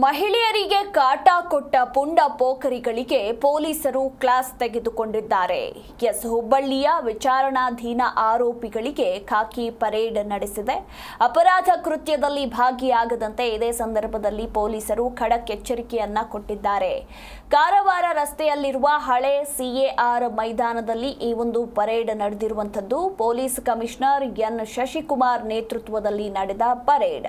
ಮಹಿಳೆಯರಿಗೆ ಕಾಟ ಕೊಟ್ಟ ಪುಂಡ ಪೋಖರಿಗಳಿಗೆ ಪೊಲೀಸರು ಕ್ಲಾಸ್ ತೆಗೆದುಕೊಂಡಿದ್ದಾರೆ. ಹುಬ್ಬಳ್ಳಿಯ ವಿಚಾರಣಾಧೀನ ಆರೋಪಿಗಳಿಗೆ ಖಾಕಿ ಪರೇಡ್ ನಡೆಸಿದೆ. ಅಪರಾಧ ಕೃತ್ಯದಲ್ಲಿ ಭಾಗಿಯಾಗದಂತೆ ಇದೇ ಸಂದರ್ಭದಲ್ಲಿ ಪೊಲೀಸರು ಖಡಕ್ ಎಚ್ಚರಿಕೆಯನ್ನ ಕೊಟ್ಟಿದ್ದಾರೆ. ಕಾರವಾರ ರಸ್ತೆಯಲ್ಲಿರುವ ಹಳೆ ಸಿಎಆರ್ ಮೈದಾನದಲ್ಲಿ ಈ ಒಂದು ಪರೇಡ್ ನಡೆದಿರುವಂತದ್ದು. ಪೊಲೀಸ್ ಕಮಿಷನರ್ ಎನ್ ಶಶಿಕುಮಾರ್ ನೇತೃತ್ವದಲ್ಲಿ ನಡೆದ ಪರೇಡ್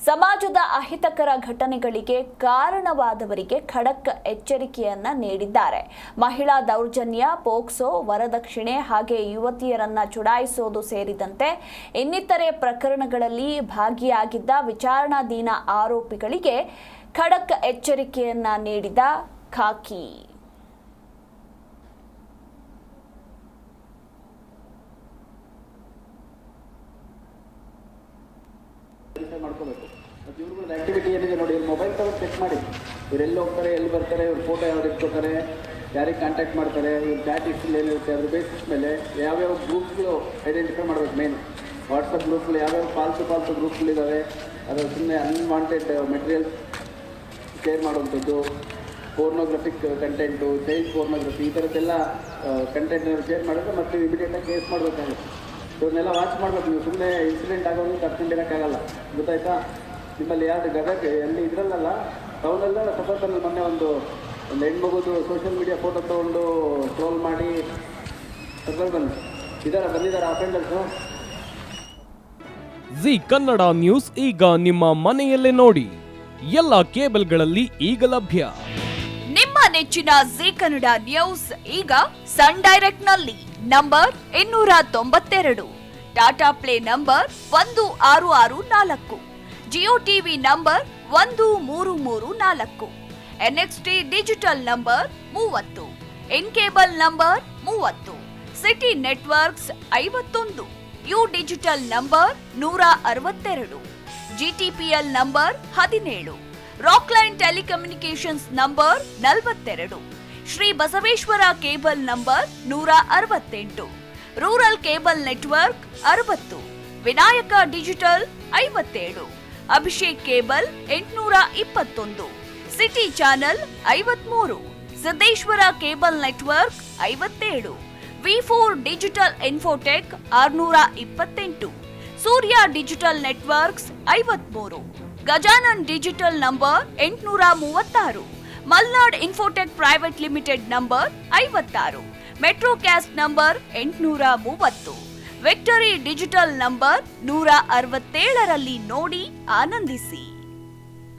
ಸಮಾಜದ ಅಹಿತಕರ ಘಟನೆಗಳಿಗೆ ಕಾರಣವಾದವರಿಗೆ ಖಡಕ್ ಎಚ್ಚರಿಕೆಯನ್ನ ನೀಡಿದ್ದಾರೆ. ಮಹಿಳಾ ದೌರ್ಜನ್ಯ, ಪೋಕ್ಸೋ, ವರದಕ್ಷಿಣೆ ಹಾಗೆ ಯುವತಿಯರನ್ನ ಚುಡಾಯಿಸೋದು ಸೇರಿದಂತೆ ಇನ್ನಿತರೆ ಪ್ರಕರಣಗಳಲ್ಲಿ ಭಾಗಿಯಾಗಿದ್ದ ವಿಚಾರಣಾಧೀನ ಆರೋಪಿಗಳಿಗೆ ಖಡಕ್ ಎಚ್ಚರಿಕೆಯನ್ನ ನೀಡಿದ ಖಾಕಿ. ಇವ್ರುಗಳ ಆಕ್ಟಿವಿಟಿ ಏನಿದೆ ನೋಡಿ, ಇವ್ರು ಮೊಬೈಲ್ ತಗೊಂಡು ಚೆಕ್ ಮಾಡಿ, ಇವ್ರು ಎಲ್ಲಿ ಹೋಗ್ತಾರೆ, ಎಲ್ಲಿ ಬರ್ತಾರೆ, ಇವ್ರ ಫೋಟೋ ಯಾವ್ದು ಇಟ್ಕೋತಾರೆ, ಯಾರಿಗೆ ಕಾಂಟ್ಯಾಕ್ಟ್ ಮಾಡ್ತಾರೆ, ಇವ್ರ ಚಾಟ್ ಹಿಸ್ಟ್ರಿ ಏನಿರುತ್ತೆ ಅದ್ರ ಬೇಸಿಸ್ ಮೇಲೆ ಯಾವ್ಯಾವ ಗ್ರೂಪ್ಗಳು ಐಡೆಂಟಿಫೈ ಮಾಡಬೇಕು. ಮೇನ್ ವಾಟ್ಸಪ್ ಗ್ರೂಪ್ಗಳು ಯಾವ್ಯಾವ ಫಾಲ್ತು ಗ್ರೂಪ್ಗಳಿದ್ದಾವೆ, ಅದು ಸುಮ್ಮನೆ ಅನ್ವಾಂಟೆಡ್ ಮೆಟೀರಿಯಲ್ಸ್ ಶೇರ್ ಮಾಡುವಂಥದ್ದು, ಪೋರ್ನೋಗ್ರಫಿಕ್ ಕಂಟೆಂಟು, ಚೈಲ್ಡ್ ಪೋರ್ನೋಗ್ರಫಿ, ಈ ಥರದ್ದೆಲ್ಲ ಕಂಟೆಂಟ್ ಶೇರ್ ಮಾಡಿದ್ರೆ ಮತ್ತೆ ಇಮಿಡಿಯೇಟಾಗಿ ಕೇಸ್ ಮಾಡಬೇಕಾಗುತ್ತೆ. ಇವ್ರನ್ನೆಲ್ಲ ವಾಚ್ ಮಾಡಬೇಕು. ನೀವು ಸುಮ್ಮನೆ ಇನ್ಸಿಡೆಂಟ್ ಆಗೋದು ಕರ್ಕೊಂಡಿರೋಕ್ಕಾಗಲ್ಲ, ಗೊತ್ತಾಯ್ತಾ? ನಿಮ್ಮಲ್ಲಿ ಯಾರು ಗದಗ ಎಲ್ಲಿ ಇದರಲ್ಲ ಟೌನೆಲ್ಲ ಸಪೋರ್ಟಲ್ಲಿ ಮೊನ್ನೆ ಒಂದು ಹೆಣ್ಮಗುದು ಸೋಷಿಯಲ್ ಮೀಡಿಯಾ ಫೋಟೋ ತೊಗೊಂಡು ಟ್ರೋಲ್ ಮಾಡಿ ಬಂದಿದ್ದಾರೆ ಅಫೆಂಡರ್ಸು. ಜಿ ಕನ್ನಡ ನ್ಯೂಸ್ ಈಗ ನಿಮ್ಮ ಮನೆಯಲ್ಲೇ ನೋಡಿ, ಎಲ್ಲ ಕೇಬಲ್ಗಳಲ್ಲಿ ಈಗ ಲಭ್ಯ. ನಿಮ್ಮ ನೆಚ್ಚಿನ ಜಿ ಕನ್ನಡ ನ್ಯೂಸ್ ಈಗ ಸನ್ ಡೈರೆಕ್ಟ್ ನಲ್ಲಿ number 292, Tata Play number 1664, Jio TV number 1334, NXT digital number 30, In cable number 30, City Networks 51, U digital number 162, GTPL number 17, Rockline telecommunications number 42, Shri Basaveshwara cable number 168, rural cable network 60, Vinayaka digital 57, Abhishek cable 821, City channel 53, Siddeshwara cable network 57, ವಿ4 digital infotech 628, Surya digital networks 53, Gajanan digital number 836, Malnad infotech private limited number 56, Metrocast number 830, Victory digital number 167ರಲ್ಲಿ ನೋಡಿ ಆನಂದಿಸಿ.